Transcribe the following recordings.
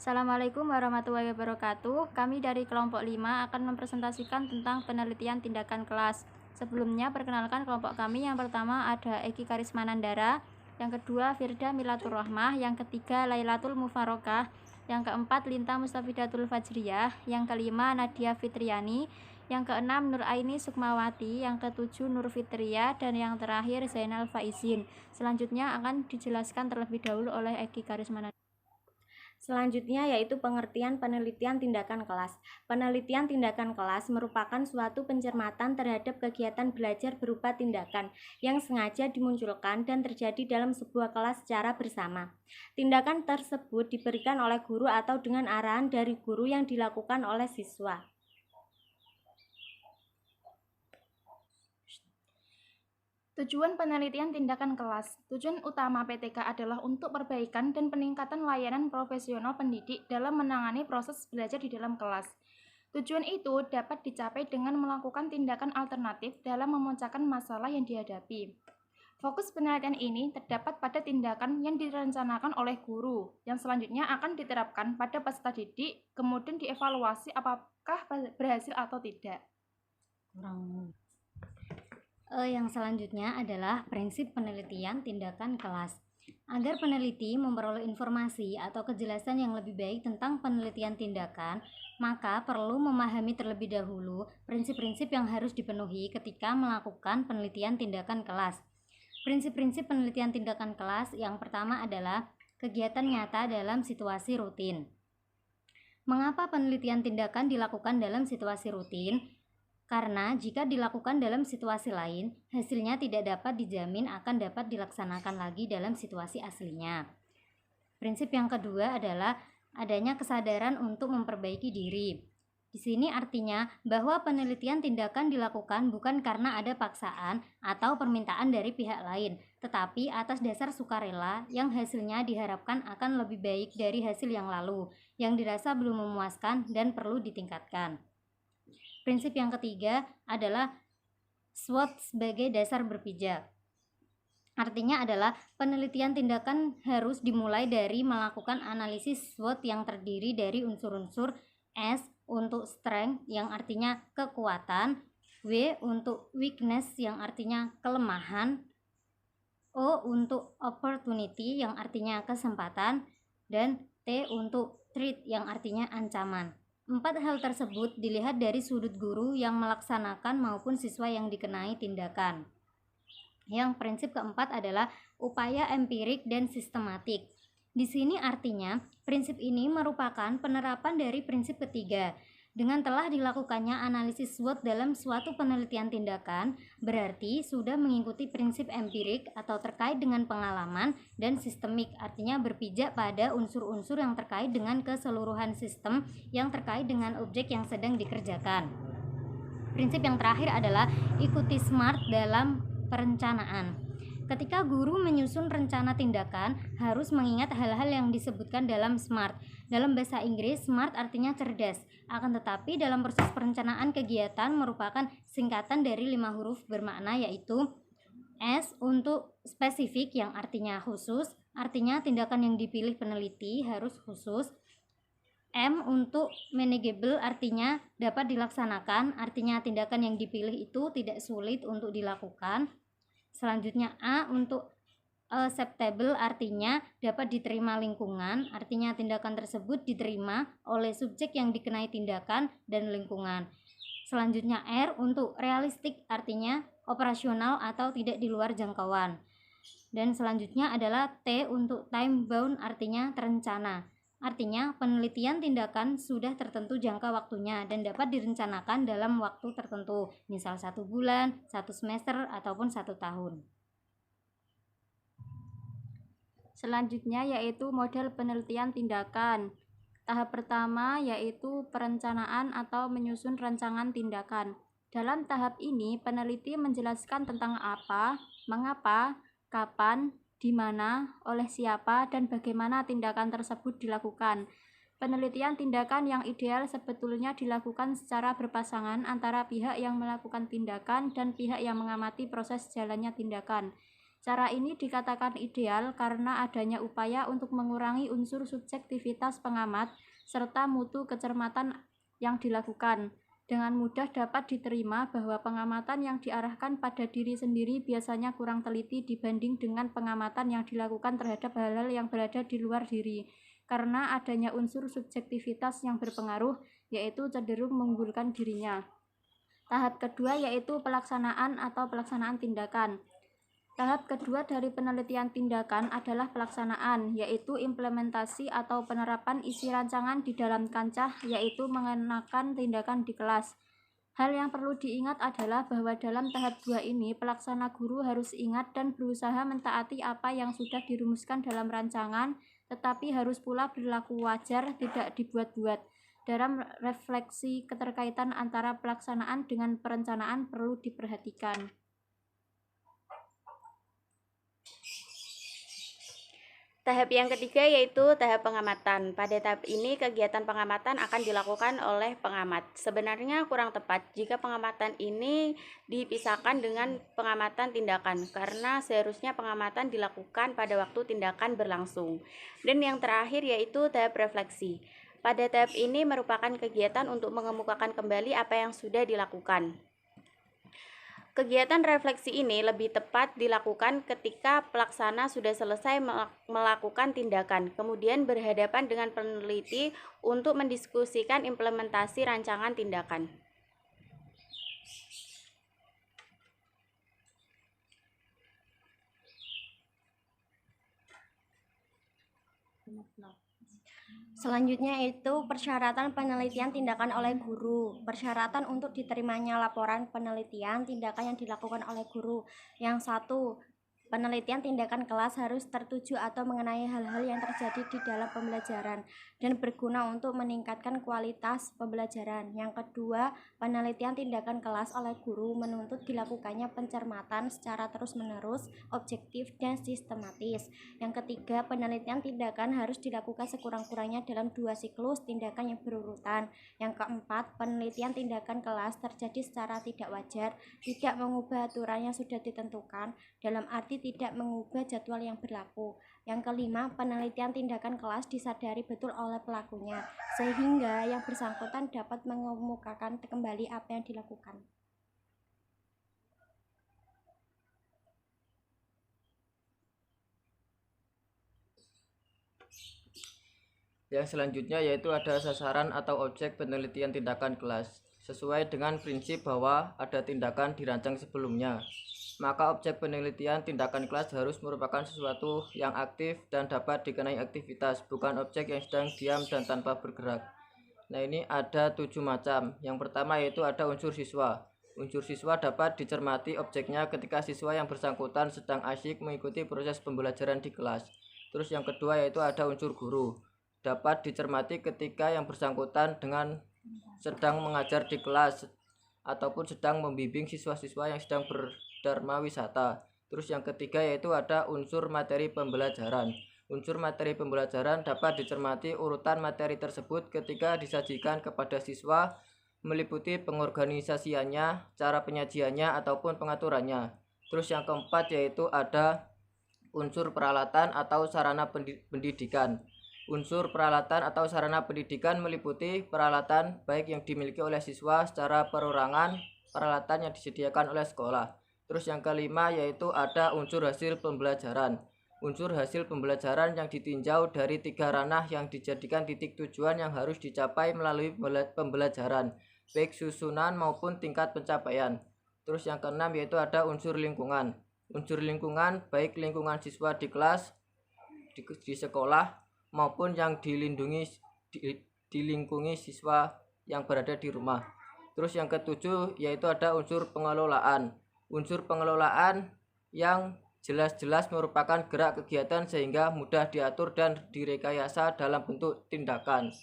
Assalamualaikum warahmatullahi wabarakatuh. Kami dari kelompok 5 akan mempresentasikan tentang penelitian tindakan kelas. Sebelumnya perkenalkan kelompok kami. Yang pertama ada Eki Karismanandara, yang kedua Firda Milatur Rahmah, yang ketiga Lailatul Mufarokah, yang keempat Linta Mustafidatul Fajriyah, yang kelima Nadia Fitriani, yang keenam Nur Aini Sukmawati, yang ketujuh Nur Fitria, dan yang terakhir Zainal Faizin. Selanjutnya akan dijelaskan terlebih dahulu oleh Eki Karismanandara. Selanjutnya yaitu pengertian penelitian tindakan kelas. Penelitian tindakan kelas merupakan suatu pencermatan terhadap kegiatan belajar berupa tindakan yang sengaja dimunculkan dan terjadi dalam sebuah kelas secara bersama. Tindakan tersebut diberikan oleh guru atau dengan arahan dari guru yang dilakukan oleh siswa. Tujuan penelitian tindakan kelas. Tujuan utama PTK adalah untuk perbaikan dan peningkatan layanan profesional pendidik dalam menangani proses belajar di dalam kelas. Tujuan itu dapat dicapai dengan melakukan tindakan alternatif dalam memecahkan masalah yang dihadapi. Fokus penelitian ini terdapat pada tindakan yang direncanakan oleh guru, yang selanjutnya akan diterapkan pada peserta didik, kemudian dievaluasi apakah berhasil atau tidak. Yang selanjutnya adalah prinsip penelitian tindakan kelas. Agar peneliti memperoleh informasi atau kejelasan yang lebih baik tentang penelitian tindakan, maka perlu memahami terlebih dahulu prinsip-prinsip yang harus dipenuhi ketika melakukan penelitian tindakan kelas. Prinsip-prinsip penelitian tindakan kelas yang pertama adalah kegiatan nyata dalam situasi rutin. Mengapa penelitian tindakan dilakukan dalam situasi rutin? Karena jika dilakukan dalam situasi lain, hasilnya tidak dapat dijamin akan dapat dilaksanakan lagi dalam situasi aslinya. Prinsip yang kedua adalah adanya kesadaran untuk memperbaiki diri. Di sini artinya bahwa penelitian tindakan dilakukan bukan karena ada paksaan atau permintaan dari pihak lain, tetapi atas dasar sukarela yang hasilnya diharapkan akan lebih baik dari hasil yang lalu, yang dirasa belum memuaskan dan perlu ditingkatkan. Prinsip yang ketiga adalah SWOT sebagai dasar berpijak. Artinya adalah penelitian tindakan harus dimulai dari melakukan analisis SWOT yang terdiri dari unsur-unsur S untuk strength yang artinya kekuatan, W untuk weakness yang artinya kelemahan, O untuk opportunity yang artinya kesempatan, dan T untuk threat yang artinya ancaman. 4 hal tersebut dilihat dari sudut guru yang melaksanakan maupun siswa yang dikenai tindakan. Yang prinsip keempat adalah upaya empirik dan sistematik. Di sini artinya prinsip ini merupakan penerapan dari prinsip ketiga. Dengan telah dilakukannya analisis SWOT dalam suatu penelitian tindakan, berarti sudah mengikuti prinsip empirik atau terkait dengan pengalaman, dan sistemik artinya berpijak pada unsur-unsur yang terkait dengan keseluruhan sistem yang terkait dengan objek yang sedang dikerjakan. Prinsip yang terakhir adalah ikuti SMART dalam perencanaan. Ketika guru menyusun rencana tindakan, harus mengingat hal-hal yang disebutkan dalam SMART. Dalam bahasa Inggris, SMART artinya cerdas. Akan tetapi dalam proses perencanaan kegiatan merupakan singkatan dari 5 huruf bermakna, yaitu S untuk spesifik yang artinya khusus, artinya tindakan yang dipilih peneliti harus khusus. M untuk manageable artinya dapat dilaksanakan, artinya tindakan yang dipilih itu tidak sulit untuk dilakukan. Selanjutnya A untuk acceptable artinya dapat diterima lingkungan, artinya tindakan tersebut diterima oleh subjek yang dikenai tindakan dan lingkungan. Selanjutnya R untuk realistik artinya operasional atau tidak di luar jangkauan. Dan selanjutnya adalah T untuk time bound artinya terencana. Artinya penelitian tindakan sudah tertentu jangka waktunya dan dapat direncanakan dalam waktu tertentu, misal 1 bulan, 1 semester, ataupun 1 tahun. Selanjutnya yaitu model penelitian tindakan. Tahap pertama yaitu perencanaan atau menyusun rancangan tindakan. Dalam tahap ini, peneliti menjelaskan tentang apa, mengapa, kapan, di mana, oleh siapa, dan bagaimana tindakan tersebut dilakukan. Penelitian tindakan yang ideal sebetulnya dilakukan secara berpasangan antara pihak yang melakukan tindakan dan pihak yang mengamati proses jalannya tindakan. Cara ini dikatakan ideal karena adanya upaya untuk mengurangi unsur subjektivitas pengamat serta mutu kecermatan yang dilakukan. Dengan mudah dapat diterima bahwa pengamatan yang diarahkan pada diri sendiri biasanya kurang teliti dibanding dengan pengamatan yang dilakukan terhadap hal-hal yang berada di luar diri. Karena adanya unsur subjektivitas yang berpengaruh, yaitu cenderung mengunggulkan dirinya. Tahap kedua yaitu pelaksanaan atau pelaksanaan tindakan. Tahap kedua dari penelitian tindakan adalah pelaksanaan, yaitu implementasi atau penerapan isi rancangan di dalam kancah, yaitu mengenakan tindakan di kelas. Hal yang perlu diingat adalah bahwa dalam tahap 2 ini, pelaksana guru harus ingat dan berusaha mentaati apa yang sudah dirumuskan dalam rancangan, tetapi harus pula berlaku wajar, tidak dibuat-buat. Dalam refleksi keterkaitan antara pelaksanaan dengan perencanaan perlu diperhatikan. Tahap yang ketiga yaitu tahap pengamatan. Pada tahap ini kegiatan pengamatan akan dilakukan oleh pengamat. Sebenarnya kurang tepat jika pengamatan ini dipisahkan dengan pengamatan tindakan karena seharusnya pengamatan dilakukan pada waktu tindakan berlangsung. Dan yang terakhir yaitu tahap refleksi. Pada tahap ini merupakan kegiatan untuk mengemukakan kembali apa yang sudah dilakukan. Kegiatan refleksi ini lebih tepat dilakukan ketika pelaksana sudah selesai melakukan tindakan, kemudian berhadapan dengan peneliti untuk mendiskusikan implementasi rancangan tindakan. Selanjutnya itu persyaratan penelitian tindakan oleh guru. Persyaratan untuk diterimanya laporan penelitian tindakan yang dilakukan oleh guru. Yang satu, penelitian tindakan kelas harus tertuju atau mengenai hal-hal yang terjadi di dalam pembelajaran dan berguna untuk meningkatkan kualitas pembelajaran. Yang kedua, penelitian tindakan kelas oleh guru menuntut dilakukannya pencermatan secara terus-menerus, objektif, dan sistematis. Yang ketiga, penelitian tindakan harus dilakukan sekurang-kurangnya dalam 2 siklus tindakan yang berurutan. Yang keempat, penelitian tindakan kelas terjadi secara tidak wajar, tidak mengubah aturan yang sudah ditentukan, dalam arti tidak mengubah jadwal yang berlaku. Yang kelima, penelitian tindakan kelas disadari betul oleh pelakunya, sehingga yang bersangkutan dapat mengemukakan kembali apa yang dilakukan. Yang selanjutnya yaitu ada sasaran atau objek penelitian tindakan kelas. Sesuai dengan prinsip bahwa ada tindakan dirancang sebelumnya, maka objek penelitian tindakan kelas harus merupakan sesuatu yang aktif dan dapat dikenai aktivitas, bukan objek yang sedang diam dan tanpa bergerak. Nah, ini ada 7 macam. Yang pertama yaitu ada unsur siswa. Unsur siswa dapat dicermati objeknya ketika siswa yang bersangkutan sedang asyik mengikuti proses pembelajaran di kelas. Terus yang kedua yaitu ada unsur guru. Dapat dicermati ketika yang bersangkutan sedang mengajar di kelas ataupun sedang membimbing siswa-siswa yang sedang berdharma wisata. Terus yang ketiga yaitu ada unsur materi pembelajaran. Unsur materi pembelajaran dapat dicermati urutan materi tersebut ketika disajikan kepada siswa, meliputi pengorganisasiannya, cara penyajiannya ataupun pengaturannya. Terus yang keempat yaitu ada unsur peralatan atau sarana pendidikan. Unsur peralatan atau sarana pendidikan meliputi peralatan baik yang dimiliki oleh siswa secara perorangan, peralatan yang disediakan oleh sekolah. Terus yang kelima yaitu ada unsur hasil pembelajaran. Unsur hasil pembelajaran yang ditinjau dari 3 ranah yang dijadikan titik tujuan yang harus dicapai melalui pembelajaran, baik susunan maupun tingkat pencapaian. Terus yang keenam yaitu ada unsur lingkungan. Unsur lingkungan baik lingkungan siswa di kelas, di sekolah, maupun yang dilingkungi siswa yang berada di rumah. Terus yang ketujuh yaitu ada unsur pengelolaan. Unsur pengelolaan yang jelas-jelas merupakan gerak kegiatan sehingga mudah diatur dan direkayasa dalam bentuk tindakan.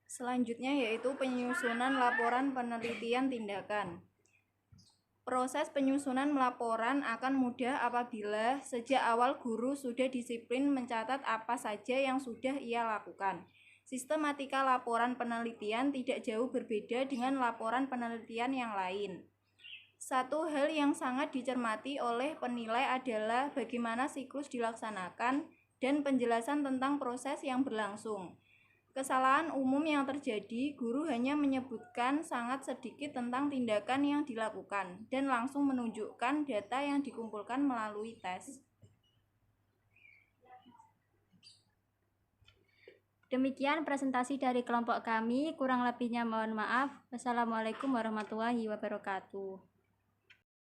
Selanjutnya yaitu penyusunan laporan penelitian tindakan. Proses penyusunan laporan akan mudah apabila sejak awal guru sudah disiplin mencatat apa saja yang sudah ia lakukan. Sistematika laporan penelitian tidak jauh berbeda dengan laporan penelitian yang lain. Satu hal yang sangat dicermati oleh penilai adalah bagaimana siklus dilaksanakan dan penjelasan tentang proses yang berlangsung. Kesalahan umum yang terjadi, guru hanya menyebutkan sangat sedikit tentang tindakan yang dilakukan dan langsung menunjukkan data yang dikumpulkan melalui tes. Demikian presentasi dari kelompok kami, kurang lebihnya mohon maaf. Wassalamualaikum warahmatullahi wabarakatuh.